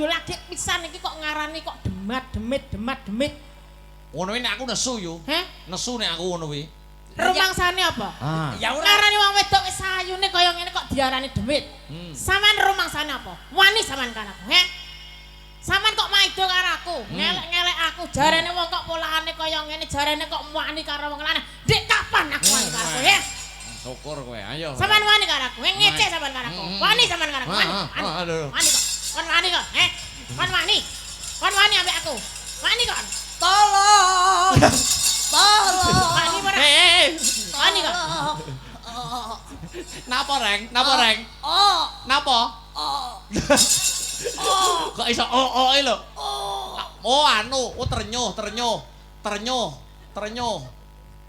yo lagi pisan iki kok ngarani kok demat-demit. Ngono nek aku nesu yo. Heh? Nesu nek aku ngono kuwi. Rumangsane apa? Ya ora. Ngarani wong wedok wis ayune kaya ngene kok diarani demit. Sampeyan rumangsane apa? Wani sampeyan kan aku, heh? Sampeyan kok maido karo aku, ngelek-ngelek aku, jarene wong kok polakane kaya ngene, jarene kok wani karo wong lanang. Dik kapan aku wani karo kowe, heh? Syukur kowe, ayo. Sampeyan wani karo aku, ngece sampeyan karo aku. Wani sampeyan karo aku. Wani kok. Kon wani kok, heh? Kon wani. Kon wani ambek aku. Wani kok. Tolong. Tolong. Wani ora. Wani kok. Napa, Reng? Napa, Reng? Napa? Kok iso e lho? Oh anu, ternyuh.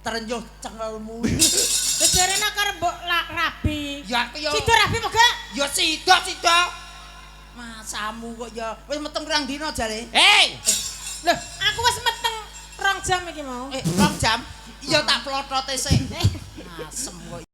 Terenyuh cengelmu. Kejarene karo mbok rabi. Ya aku yo. Sido rabi moga. Ya sida. Masamu kok ya wis meteng pirang dina jare. Hei! Loh, aku wis meteng 2 jam iki mau. 2 jam. Iya tak plotote sik. Asem kok.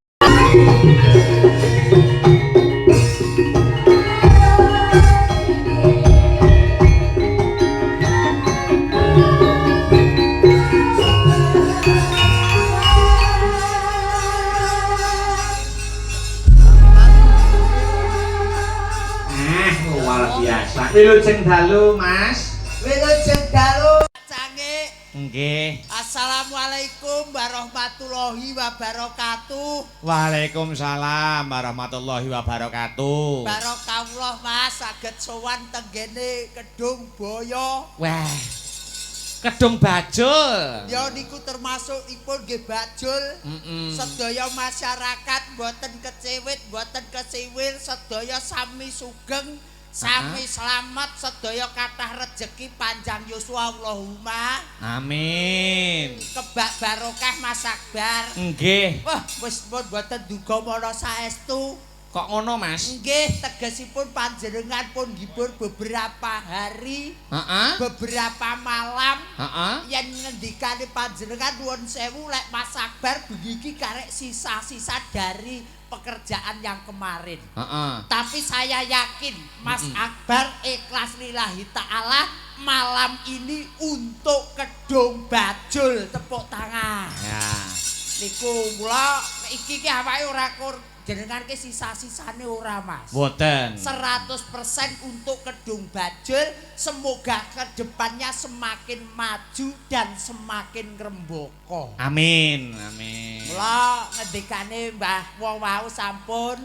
Luar biasa. Wilujeng dalu, Mas. Wilujeng dalu cange. Nggih. Assalamualaikum warahmatullahi wabarakatuh. Waalaikumsalam warahmatullahi wabarakatuh. Barokahullah Mas saged sowan tenggene Kedung Boyo. Wah. Kedung Bajul. Ya niku termasuk ipun nggih bajul. Sedaya masyarakat mboten kecewit, mboten kesiwil, sedaya sami sugeng, sami selamat, sedaya kathah rejeki panjang yuswa Allahumma. Amin. Kebak barokah Mas Akbar. Nggih. Wah, wis pun mboten duga mara saestu. Kok ngono, Mas? Nggih, tegesipun panjenengan pun ngibur beberapa hari, beberapa malam. Yen ngendikane panjenengan nuwun sewu lek Mas Akbar begiki karek sisa-sisa dari pekerjaan yang kemarin. Tapi saya yakin Mas Akbar ikhlas lillahi ta'ala malam ini untuk Kedung Bajul, tepuk tangan. Ya. Niku mula iki ki awake ora jenengan ke sisa-sisane ora Mas. Mboten. 100% untuk Kedung Bajul, semoga kedepannya semakin maju dan semakin ngrembaka. Amin. Mula ngedikane Mbah wong wau sampun.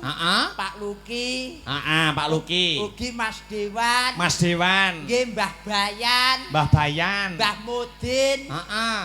Pak Luki. Pak Luki. Ugi Mas Dewan. Mas Dewan. Nggih Mbah Bayan. Mbah Bayan. Mbah Mudin.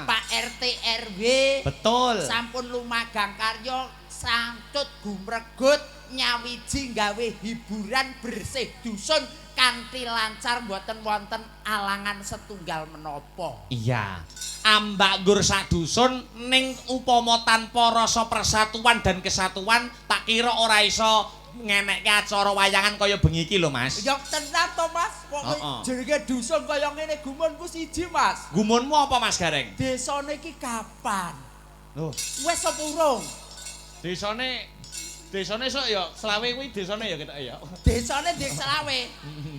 Pak RT RW. Betul. Sampun lumagang karya sangtut gumregut nyawiji gawe hiburan bersih dusun kanthi lancar mboten wonten alangan setunggal menapa. Iya. Ambak gur sak dusun ning upama tanpa rasa persatuan dan kesatuan tak kira ora iso ngenekke acara wayangan kaya bengi iki lho Mas. Ya tenan to Mas, pokoke jenenge dusun kaya ngene gumunku siji Mas. Gumunmu apa Mas Gareng? Desane iki kapan? Loh, Wis apa urung? Desane sok ya selawe kuwi desane ya ketok ya. Desane Dik Selawe.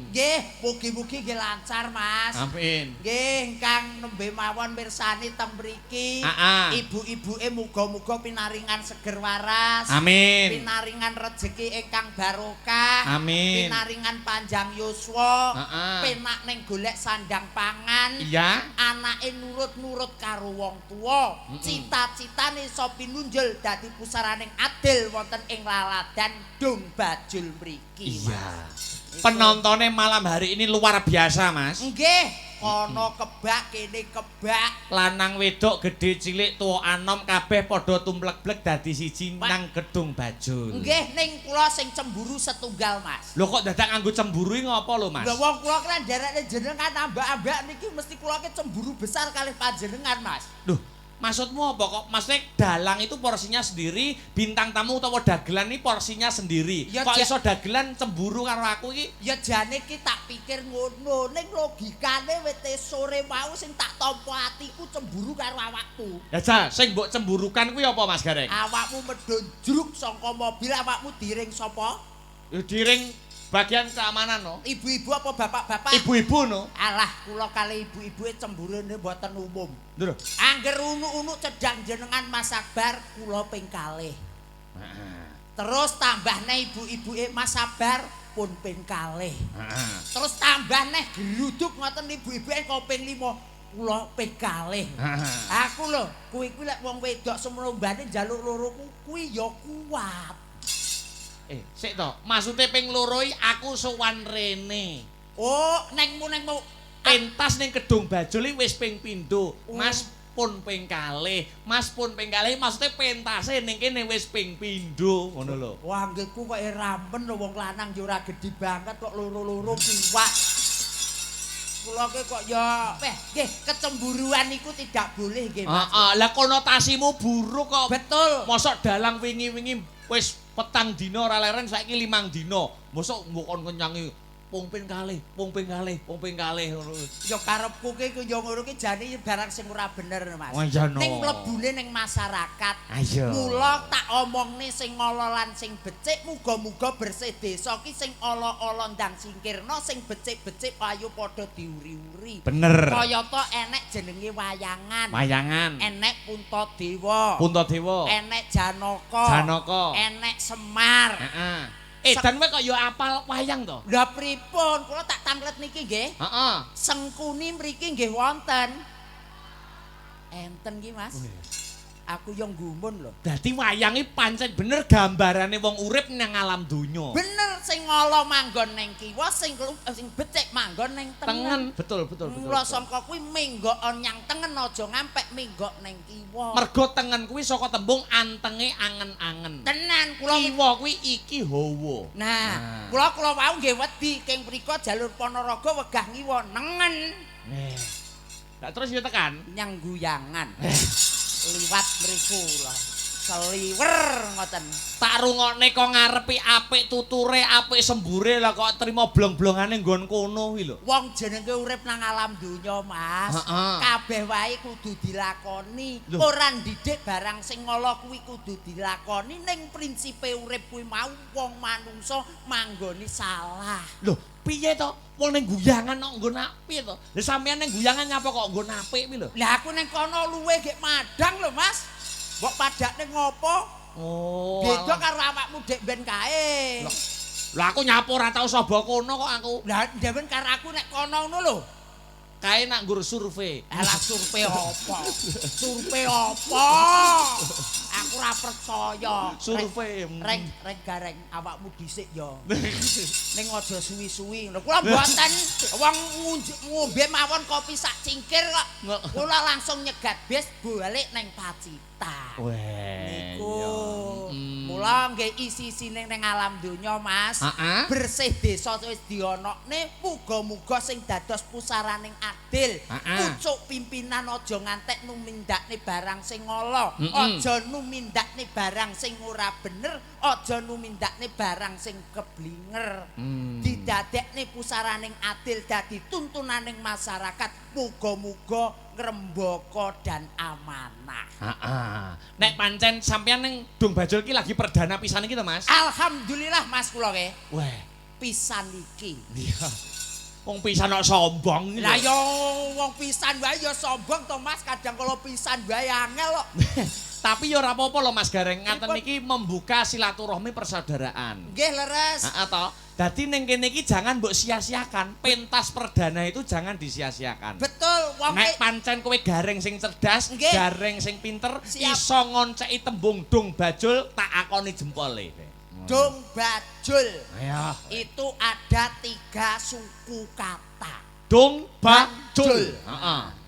Nggih, mugi-mugi nggih lancar Mas. Amin. Nggih, ingkang nembe mawon mirsani teng mriki. Ibu-ibuke muga-muga pinaringan seger waras. Amin. Pinaringan rejeki ingkang barokah. Amin. Pinaringan panjang yuswa. Penak ning golek sandang pangan. Iya. Anake nurut-nurut karo wong tuwa. Cita-citane iso pinunjul dadi pusaraning adil wonten ing laladan Dung Bajul mriki. Iya. Penontonnya malam hari ini luar biasa Mas. Nggih, kono kebak kene kebak. Lanang wedok gede cilik tuwa anom kabeh padha tumplek-blek dadi siji nang Kedung Bajul. Nggih, ning kula sing cemburu setunggal Mas. Lho kok dadak nganggo cemburu iki ngopo lho Mas? Lho wong kula kan derekne jenengan ambak-ambak niki mesti kula ki cemburu besar kalih panjenengan Mas. Loh, maksudmu apa kok? Maksudnya dalang itu porsinya sendiri, bintang tamu utawa dagelan ini porsinya sendiri. Ya, kok iso dagelan cemburu karo aku iki? Ya jane ki tak pikir ngono, ning logikane wete sore mau sing tak tampa atiku cemburu karo awakmu. Ya ja, sing mbok cemburukan kuwi apa Mas Gareng? Awakmu medhun jruk saka mobil, awakmu diring sapa? Ya diring bagian keamanan no. Ibu-ibu apa bapak-bapak? Ibu-ibu no. Alah, kula kali ibu-ibu cemburune mboten umum. Lho. Angger unu-unu cedhak jenengan Mas Sabar kula ping kalih. Terus tambah neh ibu-ibuke Mas Sabar pun ping kalih. Terus tambah neh geruduk ngoten ibu-ibuke koping 5 kula ping kalih. Aku lho, kuwi lek wong wedok semono mbane njaluk loro kuwi ya kuat. Sik to, maksude ping loro aku sowan rene. Oh, nengmu pentas ning Kedung Bajul iki wis ping pindho. Mas pun ping kalih. Mas pun ping kalih maksude pentase ning kene wis ping pindho ngono lho. Wah, anggitku kok ramen lho wong lanang ya ora gedhi banget kok loro-loro kiwak. Kula ki kok ya nggih kecemburuan iku tidak boleh nggih Mas. Heeh, lah konotasimu buruk kok. Betul. Mosok dalang wingi-wingi wis petang dina ora leren saiki 5 dina. Mosok mbok kon kenyangi pung ping kalih ngono. Ya karepku ki ya ngono ki jane barang sing ora bener Mas. Oh iya no. Ning mlebune ning masyarakat. Ayo. Mula tak omongne sing ala lan sing becik muga-muga bersih desa ki sing ala-ala ndang singkirna sing becik-becik ayo padha diuri-uri. Bener. Kayata enek jenenge wayangan. Wayangan. Enek Puntadewa. Puntadewa. Enek Janaka. Janaka. Enek Semar. Heeh. Dan kowe kok ya apal wayang to? Lah pripun? Kula tak tanglet niki nggih. Heeh. Sengkuni mriki nggih wonten. Enten ki Mas. Aku yo nggumun lho. Dadi wayange pancen bener gambarane wong urip nang alam donya. Bener sing ngala manggon ning kiwa, sing becik manggon ning tengen. Betul. Mula sangka kuwi menggok nyang tengen aja ngampek menggok ning kiwa. Mergo tengen kuwi saka tembung antenge angen-angen. Tenan kula Kiwa kuwi iki hawa. Nah, kula wau nggih wedi king mriku jalur Ponorogo wegah ngiwa nengen. Lah terus yo tekan Nyang guyangan. Liwat mriku lho. Seliwer ngoten. tak rungokne kok ngarepi apik tuture, apik sembure lah kok trimo blong-blongane nggon kono kuwi lho. Wong jenenge urip nang alam donya, Mas. Kabeh wae kudu dilakoni. Ora ndidik barang sing ngala kuwi kudu dilakoni ning prinsipe urip kuwi mau wong manungsa manggone salah. Lho, piye to? Wong ning guyangan kok nggon apik to? Lah sampeyan ning guyangan nyapa kok nggon apik kuwi lho? Lah aku ning kono luwe gek madang lho, Mas. Mbok padakne ngopo? Oh. Beda karo awakmu dek ben kae. Lah aku nyapu ora tau saba kono kok aku. Lah dewen karo aku nek kono ngono lho. Kae nak nggur survei. Alah survei apa? Survei apa? Aku ora percaya. Survei. Reng gareng awakmu dhisik ya. Ning aja suwi-suwi ngono. Kula mboten wong ngombe mawon kopi sak cingkir kok. Kula langsung nyegat bis balik ning Pacitan. Weh. Niku. Mula nggih isi-isine ning alam donya, Mas. Bersih desa wis dionokne, muga-muga sing dados pusaraning adil. Pucuk pimpinan aja ngantek numindakne barang sing ngala, aja numindakne barang sing ora bener, aja numindakne barang sing keblinger. Didadekne pusaraning adil dadi tuntunaning masyarakat, muga-muga ngrembaka dan amanah. Nek pancen sampeyan ning Dung Bajul ki lagi perdana pisan iki to, Mas? Alhamdulillah Mas kula ke. Weh, Pisan iki. iya. Wong pisan kok sombong iki. Lah ya wong pisan wae ya sombong to Mas, kadang kalau pisan wae angel kok. Tapi ya ora apa-apa lho Mas Gareng, ngaten iki membuka silaturahmi persaudaraan. Nggih leres. Heeh to. Dadi ning kene iki jangan mbok sia-siakan. Pentas perdana itu jangan disia-siakan. Betul, wong Nek pancen kowe gareng sing cerdas, Nggih. gareng sing pinter, Siap. iso ngonceki tembung Dung Bajul tak akoni jempole. Dung Bajul. Ayo. Itu ada 3 suku kata. Dung Bajul. Heeh.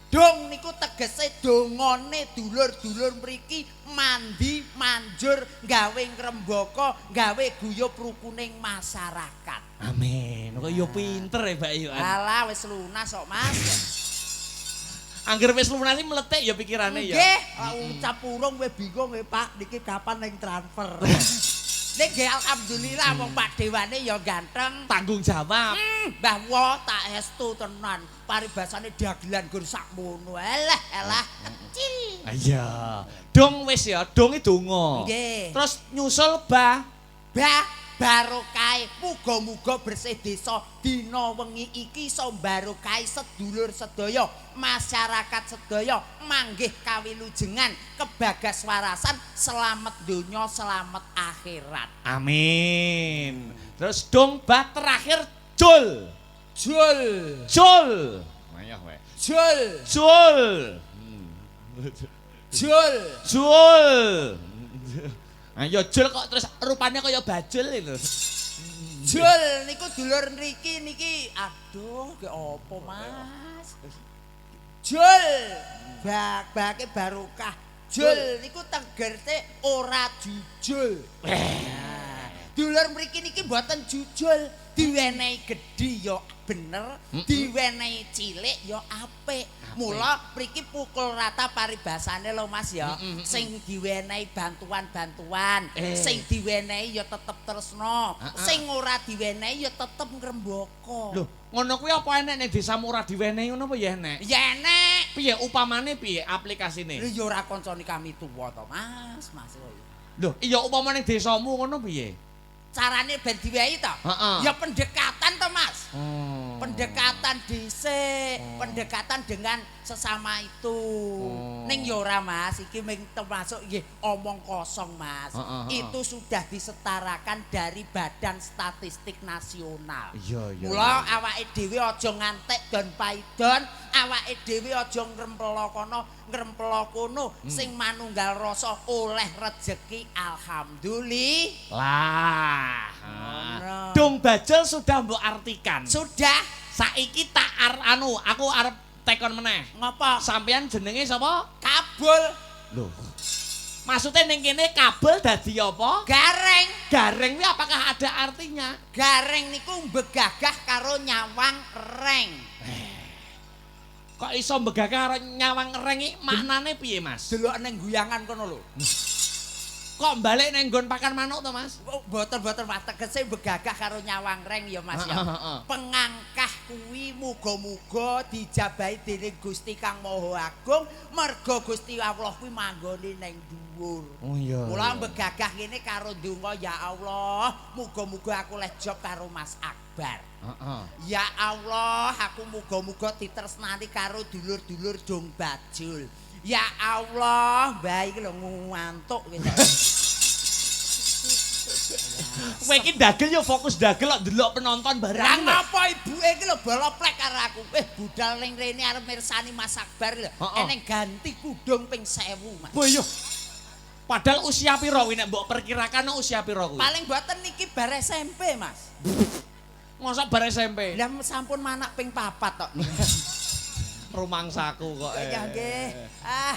Dung niku tegese dongane dulur-dulur mriki mandi manjur gawe ngrembaka, gawe guyub rukuning masyarakat. Amin. Kok yo pinter ya, Mbak yo. Alah wis lunas kok, Mas. Angger wis lunas iki meletik ya pikirane ya. Nggih, ucap urung kowe bingung Pak, niki kapan ning transfer. Nek nggih alhamdulillah wong Pak Dewane ya ganteng. Tanggung jawab. Mbah Wo tak estu tenan. Paribasane dagelan gur sakmono. Elah. Kecil. Iya. Dong wis ya, dong donga. Nggih. Terus nyusul bah. Bah barokah muga-muga bersih desa dina wengi iki iso barokah sedulur sedaya masyarakat sedaya manggih kawilujengan kebagaswarasan selamat donya selamat akhirat amin terus dong bat terakhir jul ayo we jul ayo jul kok terus rupanya kaya bajul lho Jul niku dulur nriki niki aduh ke apa Mas Jul bak-bake barokah Jul niku tegese ora jujul dulur mriki niki mboten jujul diwenehi gedhi ya bener diwenehi cilik ya apik mula mriki pukul rata paribasane lho Mas ya sing diwenehi bantuan-bantuan sing diwenehi ya tetep tresna sing ora diwenehi ya tetep ngrembaka lho ngono kuwi apa enek ning desamu ora diwenehi ngono apa ya enek ya enek piye upamane piye aplikasine lho ya ora kancane kami tuwa to Mas lho iya upama ning desamu ngono piye carane ben diwehi to ya pendekatan to Mas pendekatan dhisik pendekatan dengan sesama itu ning ya ora Mas iki mung termasuk nggih omong kosong Mas itu sudah disetarakan dari Badan Statistik Nasional iya mula awake dhewe aja ngantek don paidon awake dhewe aja ngrempelo kono sing manunggal rasa oleh rejeki alhamdulillah dong bajel sudah mbok artikan sudah saiki tak aku arep tekon meneh ngapa sampean jenenge sapa kabul lho maksudnya ning kene kabel dadi apa gareng kuwi apakah ada artinya gareng niku mbegagah karo nyawang reng kok iso mbegagah karo nyawang reng iki maknane piye Mas delok ning guyangan kono lho kok balik ning nggon pakan manuk to Mas boten Mas tegese begagah karo nyawang reng ya Mas ya pengangkah kuwi muga-muga dijabahi dening Gusti Kang Maha Agung merga Gusti Allah kuwi manggone ning dhuwur oh iya mula begagah ngene karo donga ya Allah muga-muga aku leh job karo Mas Akbar ya Allah aku muga-muga ditresnani karo dulur-dulur dong bajul ya Allah, baik lho ngantuk gitu. Kowe iki dagel yo fokus dagel kok ndelok penonton barang. Ngapa ibuke iki lho boloplek karo aku. Budal ning rene arep mirsani Mas Akbar lho. Eneng ganti kudung ping 1000, Mas. Wah yo. Padahal usia pira kuwi nek mbok perkirakan usia pira kuwi? Paling mboten niki bar SMP, Mas. Mosok bar SMP. Lah sampun manak ping 4 tok. Rumangsaku kok. Ya nggih.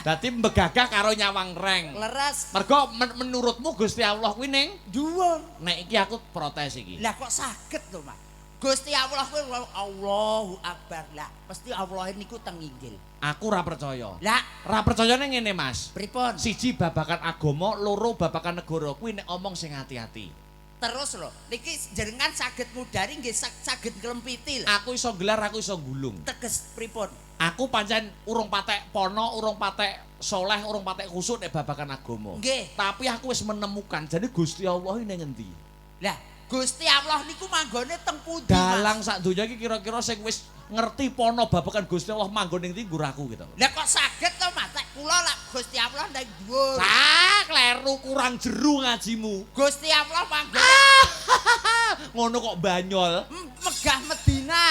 Dadi mbegagah karo nyawang reng. Leres. Mergo menurutmu Gusti Allah kuwi ning dhuwur. Nek iki aku protes iki. Lah kok saged lho, Mas. Gusti Allah kuwi Allahu Akbar. Lah mesti Allah niku teng inggil. Aku ora percaya. Lah, ora percayane ngene, Mas. Pripun? Siji babakan agama, loro babakan negara kuwi nek omong sing ati-ati. Terus lho, niki jenengan saged ngudari nggih saged nglempiti lho. Aku iso gelar, aku iso gulung. Teges pripun? Aku pancen urung patek pono, urung patek soleh, urung patek khusuk nek babakan agama. Nggih. Tapi aku wis menemukan, jadi Gusti Allah ini ngendi? Lah, Gusti Allah niku manggone teng pundi, Dalang sak donya iki kira-kira sing wis ngerti pono babakan Gusti Allah manggon ning ndi nggur aku gitu. Lah kok saged to, Mas? Kula lak Gusti Allah ndang dhuwur. Sak kleru kurang jeru ngajimu. Gusti Allah manggon Ngono kok banyol. Megah Medina.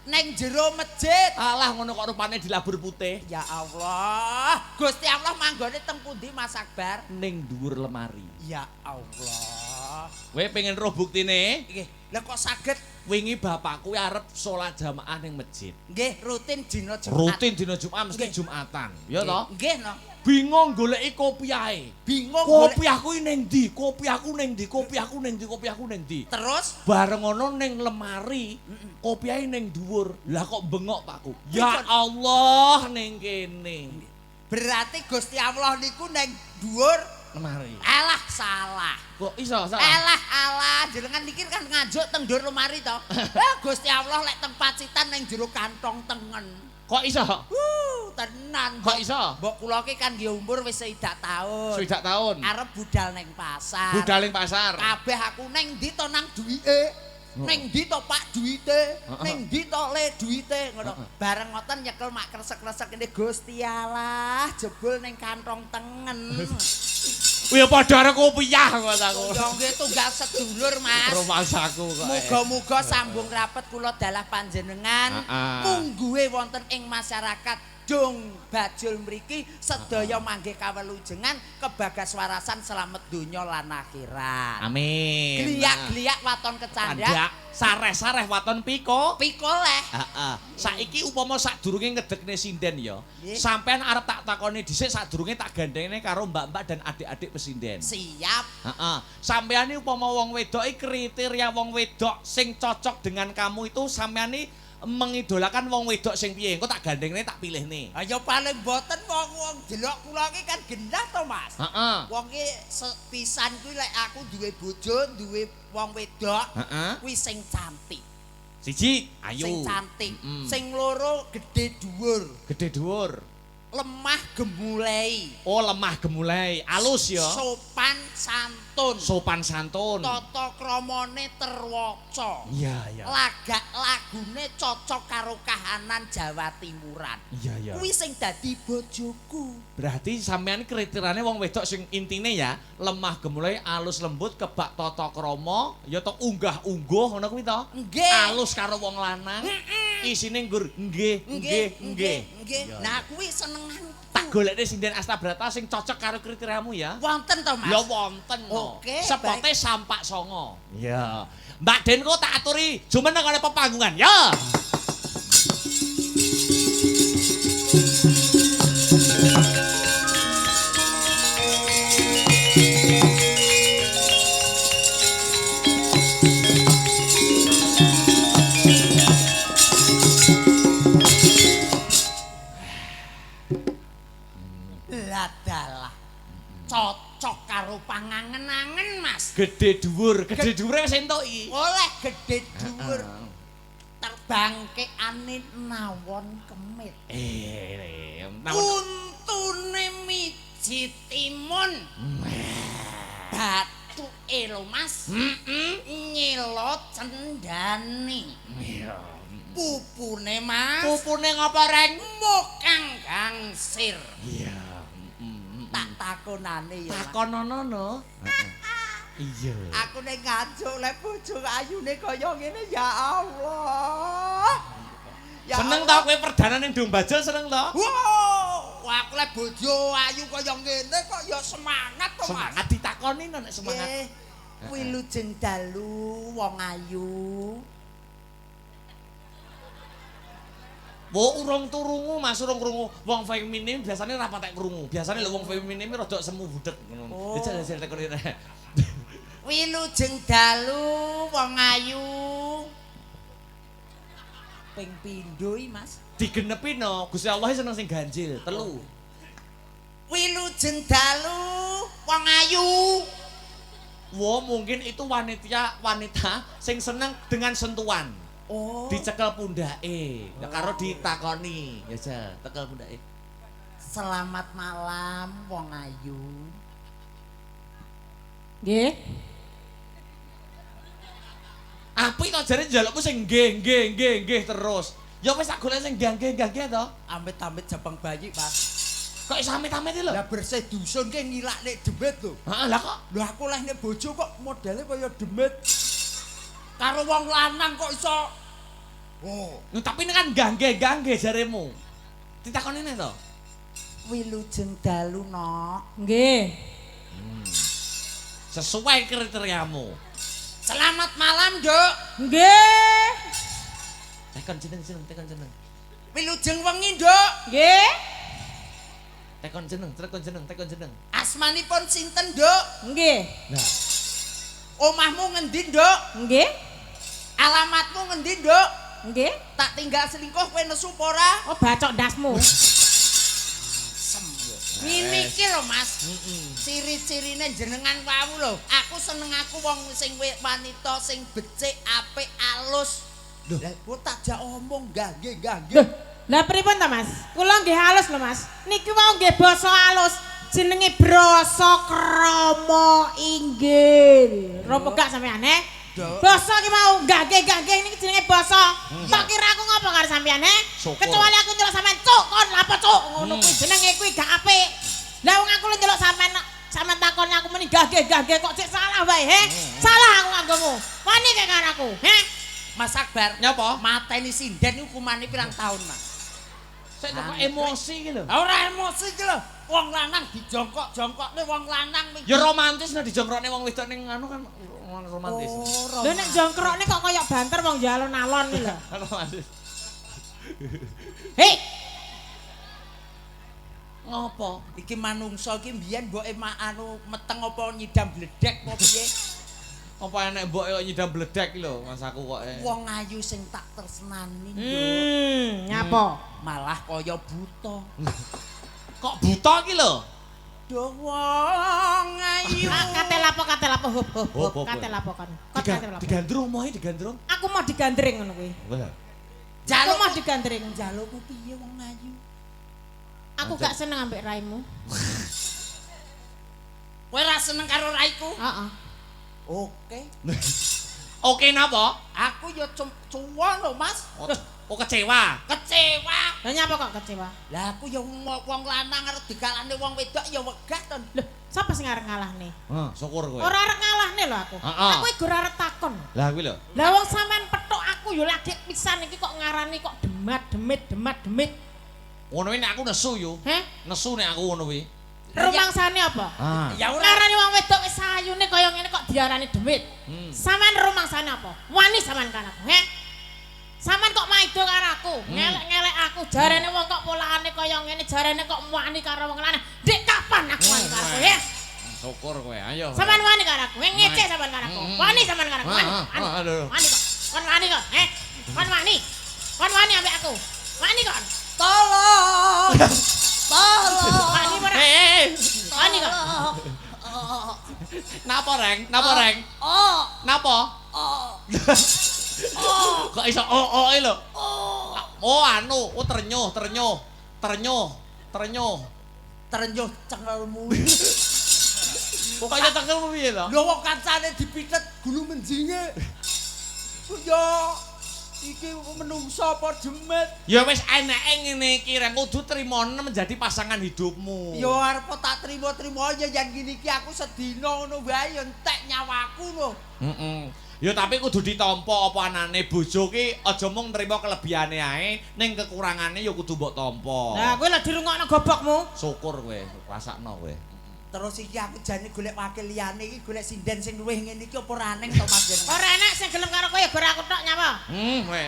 Neng jero masjid. Alah ngono kok rupane dilabur putih. Ya Allah. Gusti Allah manggone teng pundi Mas Akbar? Ning dhuwur lemari. Ya Allah. Kowe pengen roh buktine? Nggih. Lah kok saged wingi bapakku arep salat jamaah ning masjid. nggih rutin dina Jumat. Rutin dina Jumat mesti Jumatan. Ya toh? Nggih no. Bingung goleki kopiahe. Bingung kopiahku ning ndi? Kopiahku ning ndi? Kopiahku ning ndi? Kopiahku ning ndi? Terus bareng ngono ning lemari, kopiahe ning dhuwur. Lah kok bengok Pakku. Ya Allah ning kene. berarti Gusti Allah niku ning dhuwur lemari. Alah salah. Kok iso salah? Alah jenengan niki kan ngajuk teng ndur lemari to. Lah Gusti Allah lek teng pacitan ning jero kantong tengen. Kok iso? Tenan. Kok iso? Mbok kula ki kan nggih umur wis 6 tahun. 6 tahun. Arep budal ning pasar. Budal ning pasar. Kabeh aku ning ndi to nang duwike. Ning ndi to Pak duwite? Ning ndi to Le duwite? Ngono. Bareng ngoten nyekel mak kresek-kresek ini Gusti Allah jebul ning kantong tengen. Ya padha karo kopiah kok aku. Ya nggih tunggal sedulur Mas. Rumasaku kok. Muga-muga sambung rapet kula dalah panjenengan mungguhe wonten ing masyarakat Dong Bajul mriki sedaya manggih kawelujengan kebagaswarasan slamet donya lan akhirat. Amin. Gliak-gliak waton kecandak, sareh-sareh waton piko. pikoleh. Heeh. Saiki upama sadurunge ngedekne sinden ya. Sampean arep tak takoni dhisik sadurunge tak gandengne karo mbak-mbak dan adik-adik pesinden. Siap. Heeh. Sampean iki upama wong wedok iki kriteria wong wedok sing cocok dengan kamu itu sampean iki mengidolakan wong wedok sing piye? Engko tak gandengne tak pilihne. Ayo paling boten wong delok kula iki kan gendah to Mas. Heeh. Wong ki sepisan kuwi lek aku duwe bojo, duwe wong wedok, kuwi sing cantik. Siji, ayu. Sing cantik. Sing loro gedhe dhuwur. Gedhe dhuwur. Lemah gemulai. Oh, lemah gemulai, alus ya. Sopan santun. Sopan santun. Tata kramane terwaca. Iya. Lagak lagune cocok karo kahanan Jawa Timuran. Iya. Kuwi sing dadi bojoku. Berarti sampean kriteriane wong wedok sing intine ya, lemah gemulai, alus lembut, kebak tata krama, ya to unggah-ungguh ngono kuwi to. Nggih. Alus karo wong lanang. Isine nggur nggih. Nah kuwi senenganku. Tak golekne sinden Astabrata sing cocok karo kriteriamu ya. Wonten to Mas? Ya wonten. Oke, sepote sampak songo. Ya. Mbak Den kok tak aturi jumeneng karo pepanggungan. Ya. Ladalah. Cocok karo pangangen-angen Mas. Gedhe dhuwur wis entuk iki. Oleh gedhe dhuwur. Terbangke ane nawon kemit. Untune miji timun. Batu elo Mas. Nyelot cendani. Pupune Mas. Pupune ngapa reng? Mokang gangsir. Iya. Tak takonane ya. Takonono no. Iya. Aku nek ngajuk lek bojo ayune kaya ngene ya Allah. Ya Seneng Allah. ta kowe perdana ning Dong Bajul seneng ta? Wow, aku lek bojo ayu kaya ngene kok ya semangat to Mas. Semangat ditakoni nek semangat. Wilujeng dalu wong ayu. Wo urung turungu Mas, urung krungu. Wong feminim biasane ora patek krungu. Biasane lho wong feminim rada semu budek ngono. Jajal tekoni rek. Wilujeng dalu wong ayu. Ping pindho iki Mas. Digenepi no, Gusti Allah seneng sing ganjil, 3. Wilujeng dalu wong ayu. Wo mungkin itu wanita sing seneng dengan sentuhan. Oh. Dicekel pundake, karo ditakoni. Ya ja, tekel pundake. Selamat malam wong ayu. Nggih. Apik to jare njalukku sing nggih terus. Ya wis tak golek sing nggih to. Amit-amit Jepang bayi, Mas. Kok iso amit-amit lho? Lah bersih dusun ki ngilakne demit lho. Heeh, lah kok. Lho aku leh nek bojo kok modele kaya demit. Karo wong lanang kok iso. Oh, Tapi ini kan gangge jaremu. Ditakoni ne to? wilujeng dalu nok. Nggih. Sesuai kriteriamu. Selamat malam, Dok. Nggih. Tekon jeneng. Wilujeng wengi, Dok. Nggih. Tekon jeneng. Asmanipun sinten, Dok? Nggih. Nah, Omahmu ngendi, Dok? Nggih. Alamatmu ngendi, Dok? Nggih. Tak tinggal selingkuh kowe nesu apa ora? Oh bacok ndasmu. Ngene iki lho Mas. Ciri-cirine jenengan wau lho. Aku seneng aku wong sing wanita sing becik, apik, alus. Lah kok tak jak omong nggih. Lah pripun ta Mas? Kula nggih halus lho Mas. Niki wau nggih basa halus. Jenenge brasa krama inggil. Ropo gak sampean basa ki mau nggih niki jenenge basa. Tak kira aku ngopo karo sampean kecuali aku nyeluk sampean cuk kon lapo cuk ngono kuwi jenenge kuwi gak apik. Lah wong aku nyeluk sampean takon aku muni nggih kok cek salah wae salah aku nganggomu. Wani kek karo aku Mas Akbar nyapa? Mateni sinden hukumane pirang tahun Mas? Sik kok emosi iki lho. Ora emosi iki lho. Wong lanang dijongkok-jongkokne wong lanang ya romantis nek dijongkrokne wong wedok ning anu kan romantis. Lho nek jongkrokne kok kaya banter wong jalon-alon iki lho. Romantis. Hei. Ngopo? Iki manungsa iki mbiyen mboke anu meteng apa nyidam bledek apa piye? Apa enek mbok kok nyidam bledek iki lho, Mas aku kok. Wong ayu sing tak tresnani nyapa? Malah kaya buta. Kok buta iki lho? Duh wong ayu. Kate lapo hop. Kate lapo kan. Digandrung omahe digandrung. Aku mau digandring ngono kuwi. Aku mau digandring. Jalukmu piye wong ayu? Aku gak seneng ambek raimu. Kowe ra seneng karo raiku? Heeh. Oke. Oke napa? Aku ya cuwon lho Mas. Oh kecewa. Lah nyapa kok kecewa? Lah aku ya wong lanang arep dikalahne wong wedok ya wegah to. Lho, sapa sing arep ngalahne? Syukur kowe. Ora arep ngalahne lho aku. Aku iki ora arep takon. Lah kuwi lho. Lah wong sampean petuk aku ya lagi pisan iki kok ngarani kok demat-demit. Ngono kuwi nek aku nesu yo. Nesu nek aku ngono kuwi. Rumangsane apa? Ya ora ngarani wong wedok wis ayune kaya ngene kok diarani demit. Sampean rumangsane apa? Wani sampean kan aku, Sampeyan kok maido karo aku, ngelek-ngelek aku, jarene wong kok polakane kaya ngene, jarene kok wani karo wong lanang. Dik kapan aku wani karo kowe, Syukur kowe, ayo. Sampeyan wani karo aku, ngece sampeyan karo aku. Wani sampeyan karo aku. Wani kok. Kon wani kok, Kon wani. Kon wani ambek aku. Wani kok. tolong. Wani ora. Wani kok. Napa reng? Napa? Kok iso e lho? Ternyuh cengelmu. Kok kaya cengelmu piye lho? Lho wong kancane dipitet gulu menjinge. Ya iki menungso apa demit? Ya wis eneke ngene iki reng kudu trimo menjadi pasangan hidupmu. Ya arep tak trimo-trimo aja jan gini iki aku sedina ngono wae ya entek nyawaku lho. Ya tapi kudu ditampa apa anane bojo ki aja mung nrimo kelebihane ae, ning kekurangane ya kudu mbok tampa. Lah kowe lho dirungokno gobokmu. Syukur kowe, rasakno kowe. Terus iki aku jane golek wakil liyane iki golek sinden sing luwih ngene iki apa ora aneh to Mas jeneng. Ora enak sing gelem karo kowe ya gor aku tok nyapa. Kowe.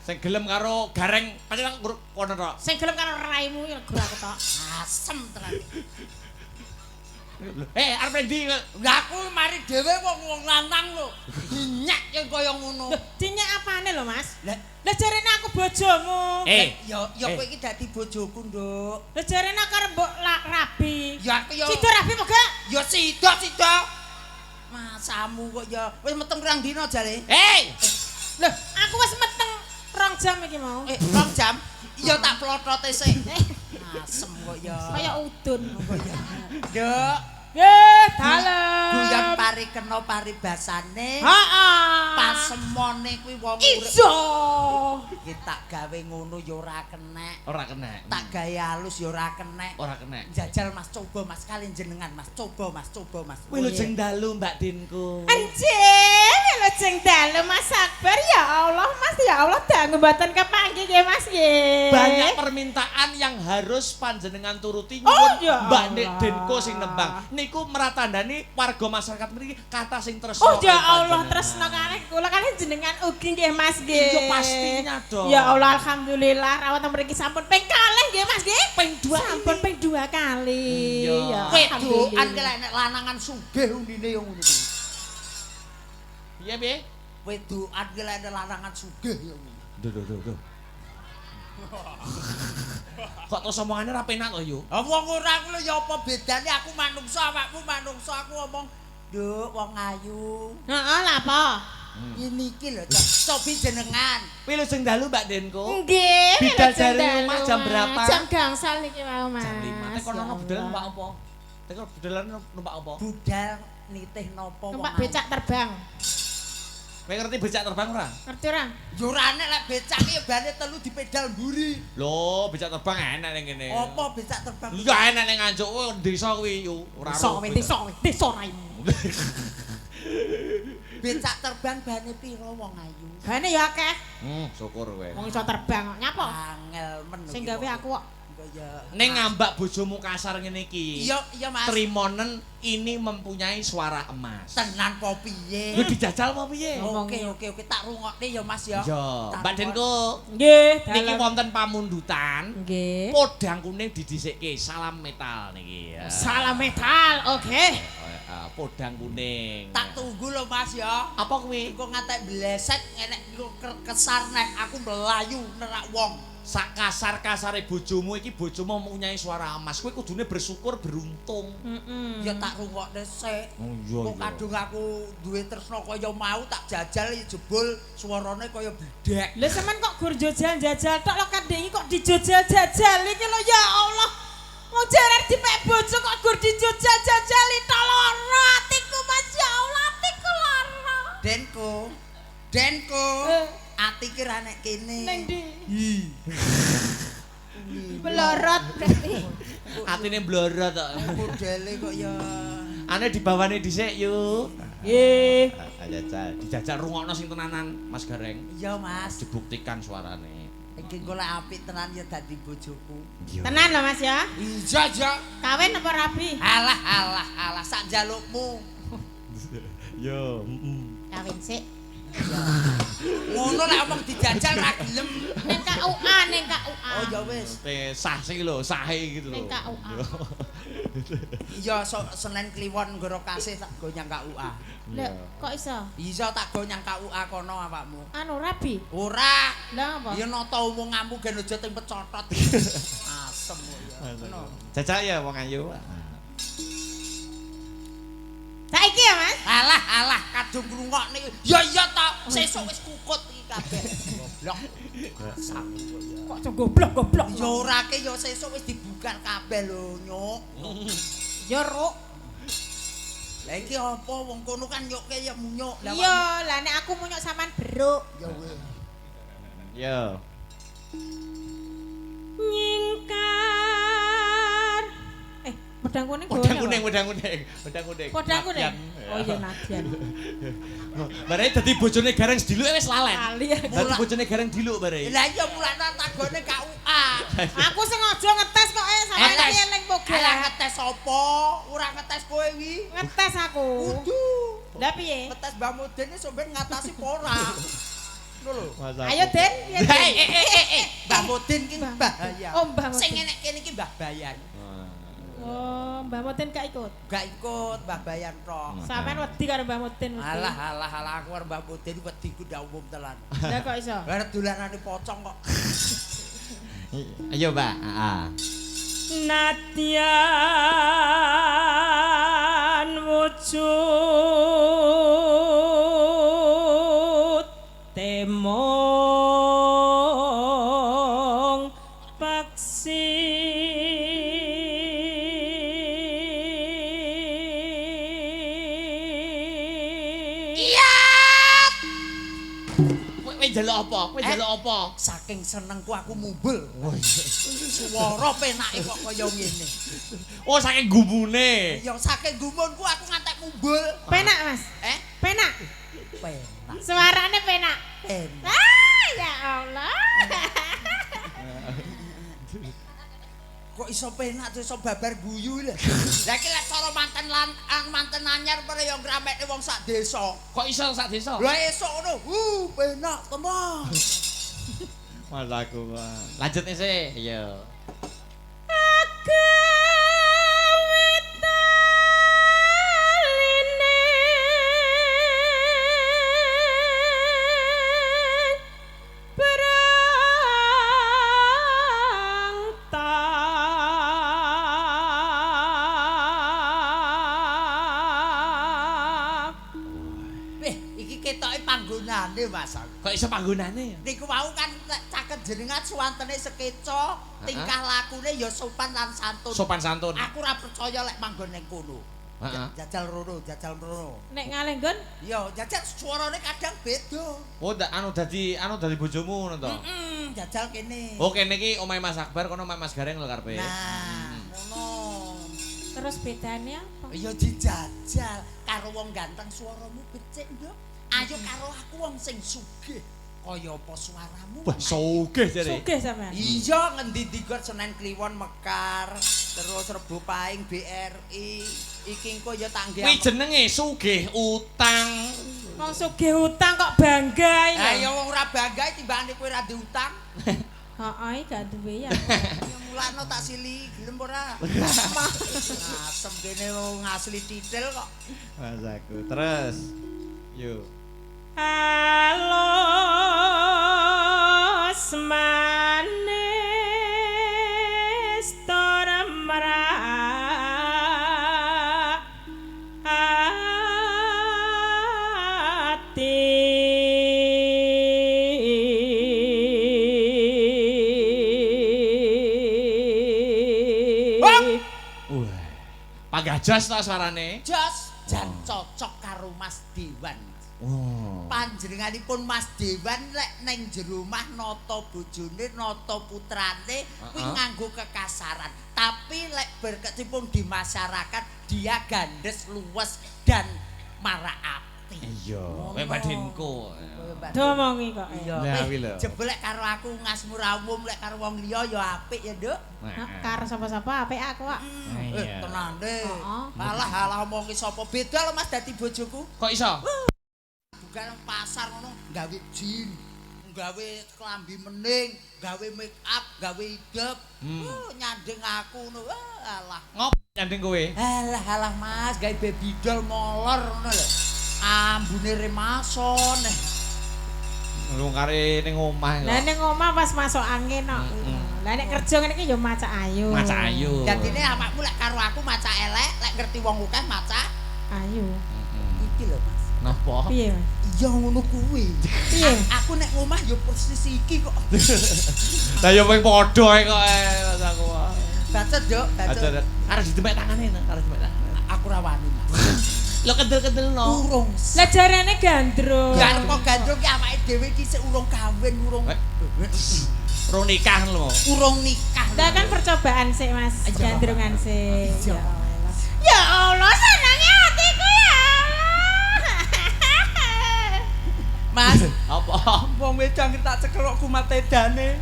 Sing gelem karo gareng pancen kono tok. Sing gelem karo raimu ya gor aku tok. Asem tenan. Arep ndi? Lah aku mari dhewe wong lanang lho. Dinyak ya kaya ngono. Dinyak apane lho Mas? Lah jarene aku bojomu. ya kowe iki dadi bojoku, Nduk. Lah jarene karo mbok rabi. Ya aku ya Sida rabi apa gak? ya sida. Masamu kok ya wis meteng pirang dina jare? Loh, aku wis meteng 2 jam iki mau. 2 jam. Ya tak plotote sik. Asem kok ya. Kaya udun kok ya. Nduk. Dalem. Guyon pari kena paribasane. Heeh. Pasemone kuwi wong urip. Iso. Iki tak gawe ngono ya ora kenek. Ora kenek. Tak gawe halus ya ora kenek. Ora kenek. Jajal Mas coba Mas kalian jenengan Mas coba Mas. Wilujeng dalu Mbak Dinku. Anjing, wilujeng dalu Mas Akbar ya Allah Mas ya Allah dangu mboten kepanggih nggih Mas nggih. Banyak permintaan yang harus panjenengan turuti ya Mbak Allah. Denko sing nembang. Niku meratandani warga masyarakat mriki kata sing tresno. Oh ya Allah tresno kalih kula kalih jenengan ugi nggih Mas nggih. Iya pastinya dong. Ya Allah alhamdulillah rawat mriki sampun ping kalih nggih Mas nggih. Ping 2 sampun ping 2 kali. Iya. Wedokan kelek nek lanangan sugih undine yo ngono kuwi. Iya piye? Wedokan kelek nek lanangan sugih yo ngono. Duh. Kok terus omongane ra penak to, Yu? Wong ora aku lho ya apa bedane aku manungsa awakmu manungsa aku ngomong, "Nduk, wong ayu." Heeh, lha apa? Ini iki lho, cobi jenengan. Kuwi lho sing dalu Mbak Denko. Nggih. Bidal lajeng dari dalu, rumah jam Mas. berapa? Jam gangsal niki mau, Mas. Jam 5. Nek kono Ya budalan Allah. numpak apa? Teko budalan numpak apa? Budal nitih napa wong Numpak ayu. becak terbang. Kowe ngerti becak terbang ora? Ngerti ora? Yo ora nek lek becak iki bane telu di pedal mburi. Lho, becak terbang enak ning kene. Apa becak terbang? Ya enak ning Nganjuk desa kuwi yo. Ora Desa raimu. Becak terbang bane piro wong ayu? Bane ya akeh. Syukur kowe. Wong iso terbang kok nyapa? Angel men. Sing gawe aku kok. Ya. Ning ngambak bojomu kasar ngene iki. Iya Mas. Trimonen ini mempunyai suara emas. Tenan po piye? Yo dijajal apa piye? Oke tak rungokne ya Mas ya. Yo, Tak Mbak Denko. Nggih, Niki wonten pamundutan. Nggih. Podang kuning didhisikke salam metal niki ya. Salam metal. Oke. Podang kuning. Tak tunggu lho Mas ya. Apa kuwi? Engko ngatek bleset enek kesar nek aku melayu nerak wong. Sak kasar-kasare bojomu iki bojomu mempunyai suara emas. Kowe kudune bersyukur beruntung. Ya tak rungokne sik. Oh iya. Kok kadung aku duwe tresno kaya mau tak jajal jebul suarane kaya bledek. Lha sampean kok gur jajal-jajal tok lho kadhe iki kok dijajal-jajal iki lho ya Allah. Wong jaran dipek bojo kok gur dijajal-jajali tok lara atiku Mas ya Allah atiku lara. Denko. Ati ki ra nek kene. Ning ndi? Belorot berarti. Atine blorot kok. Modele kok ya. Ane dibawane dhisik yuk. Nggih. Jajal, dijajal rungokno sing tenanan Mas Gareng. Iya Mas. Dibuktikan suarane. Iki engko lek apik tenan ya dadi bojoku. Tenan lho Mas ya. Iya. Kawin apa rabi? Alah sak jalukmu. Yo, Kawin sik. Ngono lek omong dijajal ra gelem. Ning KUA. Oh ya wis. sah sih lho, sahe gitu lho. Ning KUA. Iya Senin Kliwon Nggoro Kasih tak go nyang KUA. Lho, kok iso? Iya tak go nyang KUA kono awakmu. Anu rabi. Ora. Lah apa? Ya nata umungamu gen aja teng pecotot. Asem kok ya. Ngono. Jajal ya wong ayu. Saiki ya Mas? Alah kadung ngrungokne. Ya iya to, sesuk wis kukut iki kabeh. Goblok. Kok cok goblok. Ya ora ke ya sesuk wis dibuka kabeh lho, Nyuk. Ya ruk. Lah iki apa wong kono kan nyuk ke ya munyuk. Iya, lah nek aku munyuk sampean beruk. Ya wis. Yo. Nyingkar. Pedang kuning. Pedang kuning. Pedang kuning. Oh iya nadyan. Bare dadi bojone Gareng Diluk wis lalen. Kali. Dadi bojone Gareng Diluk bare. Lah iya mulane tagone KUA. Aku sing aja ngetes kok sampean iki eling moga. Lah ngetes apa? Ora ngetes kowe iki. Ngetes aku. Kudu. Lah piye? Ngetes Mbah Mudin iki sampeyan ngatasi apa ora? Ngono lho. Ayo Den, piye? Mbah Mudin ki bahaya. Oh, Mbah Mudin. Sing enek kene iki Mbah Bayan. Oh, Mbah Mudin gak ikut. Gak ikut Mbah Bayan tok. Sampean wedi karo Mbah Mudin mesti. Alah aku karo Mbah Mudin wediku ndak umum tenan. Lah kok iso? Arep dolanane pocong kok. Ayo, Mbak. Nadyan wujud temong paksi Njaluk apa? Kowe njaluk apa? Saking senengku aku mumbul. Swara penake kok kaya ngene. Oh, saking gumune. Ya saking gumunku aku ngantek mumbul. Penak, Mas. Penak. Penak. Suarane penak. Penak. Ya Allah. Kok iso penak tuh iso babar guyu lho. Lah iki lek cara manten anyar pare ya ngramekne wong sak desa. Kok iso sak desa? Lah esuk ngono, penak tenan. Mas aku. Lanjut sih. Iya. panggonane Mas. Kok iso panggonane? Niku mau kan caket jenengan suwantene sekeca, tingkah lakune ya sopan lan santun. Sopan santun. Aku ora percaya lek manggon ning kono. Heeh. Jajal rono. Nek ngalih nggon Yo, jajal suarane kadang beda. Oh, dadi bojomu ngono to? Jajal kene. Oh, kene iki omahe Mas Akbar kono omahe Mas Gareng lho karepe. Nah, ngono. terus bedane apa? Ya dijajal karo wong ganteng suaramu becik, Nduk. Ayo karo aku wong sing sugih. Kaya apa suaramu? Wah, sugih jare. Sugih sampean. Iya, ngendi digot Senen Kliwon Mekar, terus Rebo Paing BRI. Iki engko ya tangge. Kuwi jenenge sugih utang. Wong sugih utang kok bangga iki. Ha ya wong ora bangga timbangane kowe ora diutang. Heeh, gak duwe ya. Ya mulane tak sili gelem ora. Asem kene wong asli titil kok. Mas aku. Terus. Yo. Halo manis tormra ati Pagajas ta suarane? Jos jan cocok karo Mas Dewan. Oh. Panjenenganipun Mas Dewan lek ning jero omah nata bojone, nata putrane kuwi nganggo kekasaran. Tapi lek berkecimpung di masyarakat dia gandes luwes dan marak ati. Iya, kowe badinku. domongi kok. Iya, Lah, wi lho. jebul lek karo aku ngasmu rawum lek karo wong liya ya apik ya, Nduk. Karo sapa-sapa apik aku kok. Iya. Tenan deh. Heeh. Alah omong ki sapa beda lho Mas dadi bojoku. Kok iso? Bukan nang pasar ngono gawe jin, gawe klambi mening, gawe make up, gawe idep. Nyandeng aku ngono. Alah. Ngop nyandeng kowe? Alah Mas, gawe baby doll molor ngono lho. Ambune remason. Lu kare ning omah kok. Lah ning omah pas masuk angin kok. Lah nek kerja ngene iki ya maca ayu. Maca ayu. Dadine awakmu lek karo aku maca elek, lek ngerti wong akeh maca Ayu. iki lho Mas. Napa? Piye, Mas? Iya ngono kuwi. Piye? Aku nek ngomah ya persis iki kok. Lah ya kowe padha ae kok Mas aku. Bacet, Dok, bacet. Harus ditemek tangane, harus ditemek tangane. Aku ra wani, Mas. Lo kendel-kendel no. Urung. Lah jarane gandrung. Gak kok gandrung ki awake dhewe ki sik urung kawin, urung nikah lho. urung nikah. Lah kan percobaan sih Mas, Iya. gandrungan sih. Iya. Ya Allah. Ya Allah, senangnya hatiku ya Allah. Mas, Apa? wong wedang tak cekel kok kumat edane.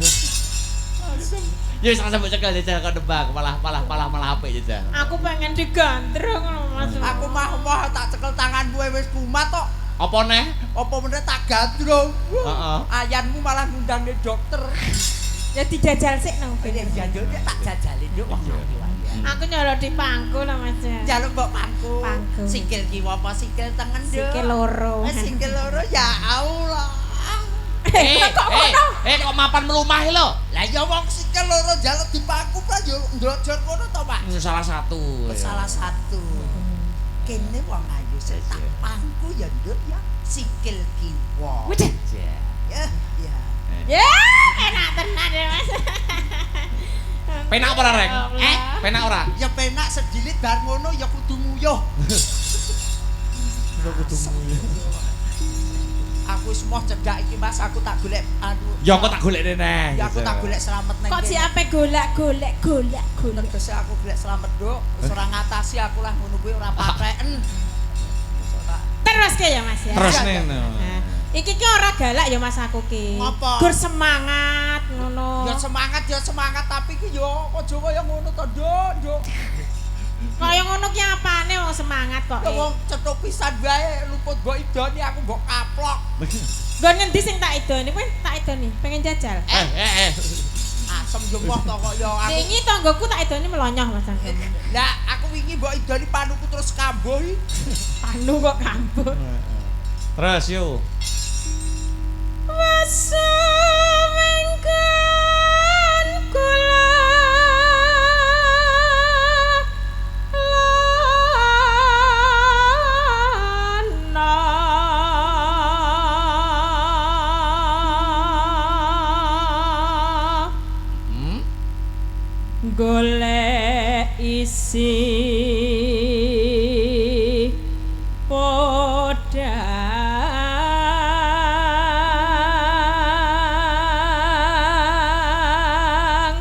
Ya wis sampe cekel jajal kok nebak, malah apik jajal. Aku pengen digandrung lho Mas. Aku mah tak cekel tanganmu wis kumat kok. Apa neh? Apa meneh tak gandrung. Heeh. Ayanmu malah ngundangne dokter. Ya dijajal sik nang Ini kene. jajal tak jajalin yo. Aku nyolot di pangku lho Mas. Jaluk mbok pangku. Pangku. Sikil kiwa apa sikil tengen, Duk? Sikil loro. Sikil loro ya Allah. Kok mapan melumah lho? Lah ya wong sikil loro jaluk di pangku kan yo ndojor ngono to, Pak. Salah satu. Salah satu. Kene wong ayu sing tak pangku ya Nduk ya sikil kiwa. Widih. Ya, ya. Ya, enak tenan ya Mas. Penak ora rek? Eh? Penak ora? Ya penak sedilit bar ngono ya kudu nguyuh. Aku wis moh cedak iki Mas, aku tak golek anu. Ya kok tak golekne neh. Ya aku tak golek selamat nang. Kok si ape golek. Tegese aku golek selamat, Nduk. Wis ora ngatasi aku lah ngono kuwi ora paten. Terus ke ya Mas ya. Terus Ya, ya. nih. Nah, iki ki ora galak ya Mas aku ki. Ngapa? Gur semangat ngono. Ya semangat tapi ki yo aja kaya ngono to, Nduk. Kaya ngono ki apane wong semangat kok. Ya wong cethuk pisan wae luput mbok idoni aku mbok kaplok. Nggon ngendi sing tak idoni? Kowe tak idoni, pengen jajal. Asem yo moh to kok yo aku. Wingi tanggoku tak idoni melonyoh Mas aku. Lah aku wingi mbok idoni panuku terus kambuh. Anu kok kambuh. Terus yo. Wasumengken kula lana golek isi podang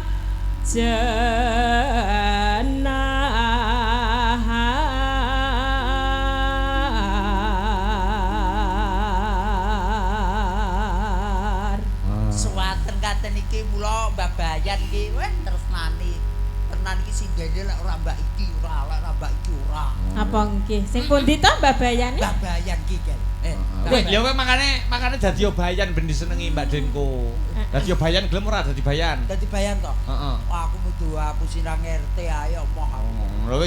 jenar. Suwaten katen iki mula babayan iki weh tresnani. Tenan iki sindene lek ora mbak iki ora, lek ora mbak iki ora. Apa nggih? Sing pundi to babayane? Babayan iki, Gel. Ya kowe makane dadi bayan ben disenengi Mbak Denko. Dadi bayan gelem ora dadi bayan? Dadi bayan to? Heeh. Aku mudu aku sinang RT ayo moh. Lha kowe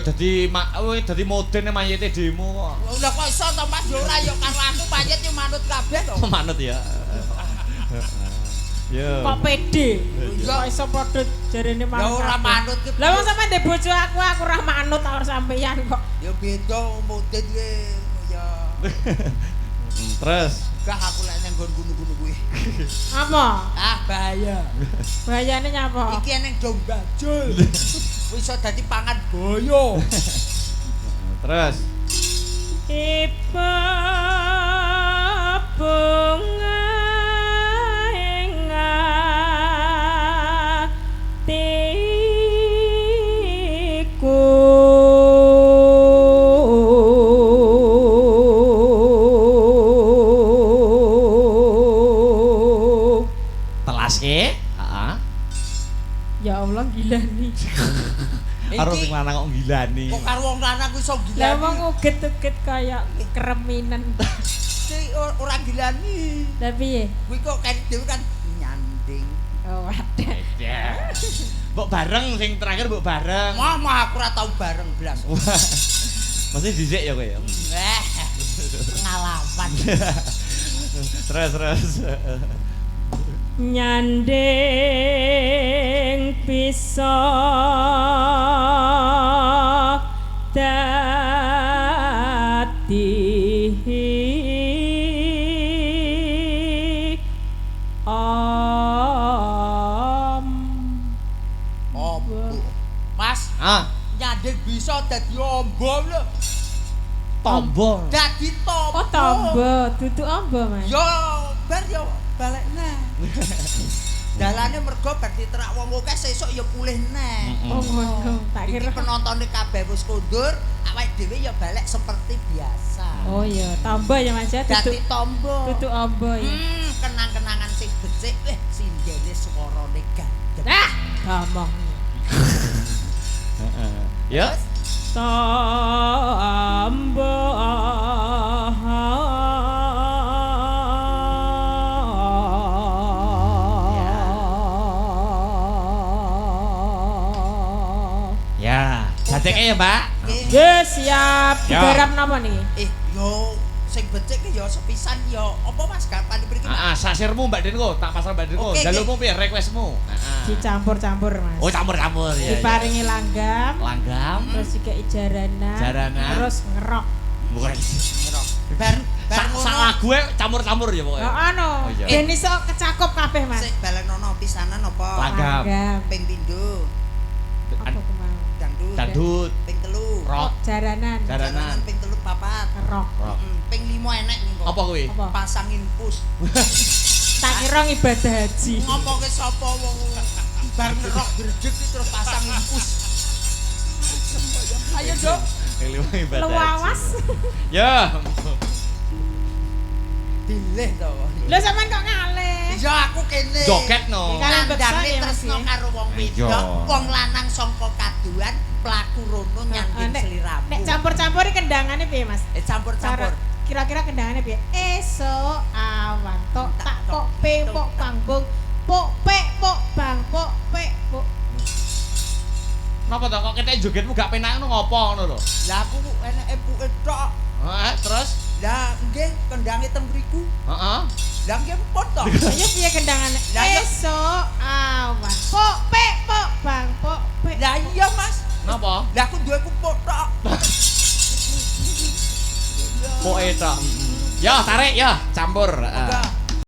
dadi modene mayite demo kok. Lah kok iso to Mas yo ora yo karo aku mayit yo manut kabeh to. Manut ya. Ya. Kok pede? Iya. Kok iso padha jarene manut. Ya ora manut ki. Lah wong sampean ndek bojo aku ora manut karo sampeyan kok. Ya beda mudit ki ya. Terus Gak aku lek nang nggon gunu-gunu kuwi. Apa? Ah bahaya. Bahayane nyapa? Iki eneng dong bajul. Wis iso dadi pangan boyo. terus Iba bunga ing atiku telaske, heeh. Ya Allah gila nih. Karo sing lanang kok gilani. Kok karo wong lanang kuwi iso gila. Lah wong uget-uget kaya kereminan. Si ora gilani. Lah piye? Kuwi kok kan dhewe kan nyanding. Oh, wadah. Ya. Mbok bareng sing terakhir mbok bareng. Mah aku ora tau bareng blas. Mesti dhisik ya kowe ya. Pengalaman. Terus. Nyanding bisa dadi Mas, nyanding bisa dadi ombo lho. Tombo. Dadi tombo. Oh, tombo, dudu ombo, Mas. Yo, bar yo balik neh. Dalane mergo bar diterak wong akeh sesuk ya pulih neh. Oh, ngono. Tak Iki kira penontone kabeh wis kondur, awake dhewe ya balik seperti biasa. Oh iya, tombo ya Mas ya, Dadi dudu tombo. dudu ombo ya. Kenang-kenangan sing becik sindene swarane gandeng. Ah, ngomong. Ya. Tombo Ya, jateke ya, Mbak. Ya siap. Ya. Digarap napa niki? Yo sing becik ki yo sepisan yo. Apa Mas kapan mriki? Heeh, sasirmu Mbak Denko, tak pasal Mbak Denko. Oke, Jalurmu piye requestmu? Heeh. Dicampur-campur Mas. Oh, campur-campur ya. Diparingi langgam, Langgam. terus dikei jaranan, Jaranan. terus ngerok. Bukan. Bar Sak lagu campur-campur ya Ya pokoknya. anu, Oh, iya. ben iso kecakup kabeh Mas. sik balenono pisanan apa? Langgam. Ping pindho, Apa kemau? dangdut. Dangdut, Ping telu. rock, Jaranan, jaranan, Ping telu papat. ngerok. rock. Ping 5 enek ning Apa kuwi? Apa? pasangin pus. Tak kira ibadah haji. Ngopo ke sapa wong bar ngerok gredeg terus pasangin pus. Ayo, Dok. Kelima ibadah. Luawas. Ya. Dileh to. Lho sampean kok ngalih? Ya aku kene. Joget no. Kalian beksa Nandane ya, Mas, tresno ya? karo wong Iya. wedok, wong lanang sangka kaduan, pelaku rono nyanding Nek- sliramu. Nek campur-campur iki kendangane piye Mas? Campur-campur. Kira-kira kendangane piye? Esok awan tok tak kok pe pok bangbung pok pek pok bang pok pek pok. Napa to kok ketek jogetmu gak penak ngono ngopo ngono lho. Lah aku enek epuke tok. Heeh, terus? Lah nggih kendange teng mriku. Heeh. Lah nggih empot to. Ayo piye kendangane? Lah, iya. Esok awan pok pek pok bang pok pek. Lah iya Mas. Napa? Lah aku duwe kupok tok. Poe tok. Ya, tarik ya, campur. Enggak.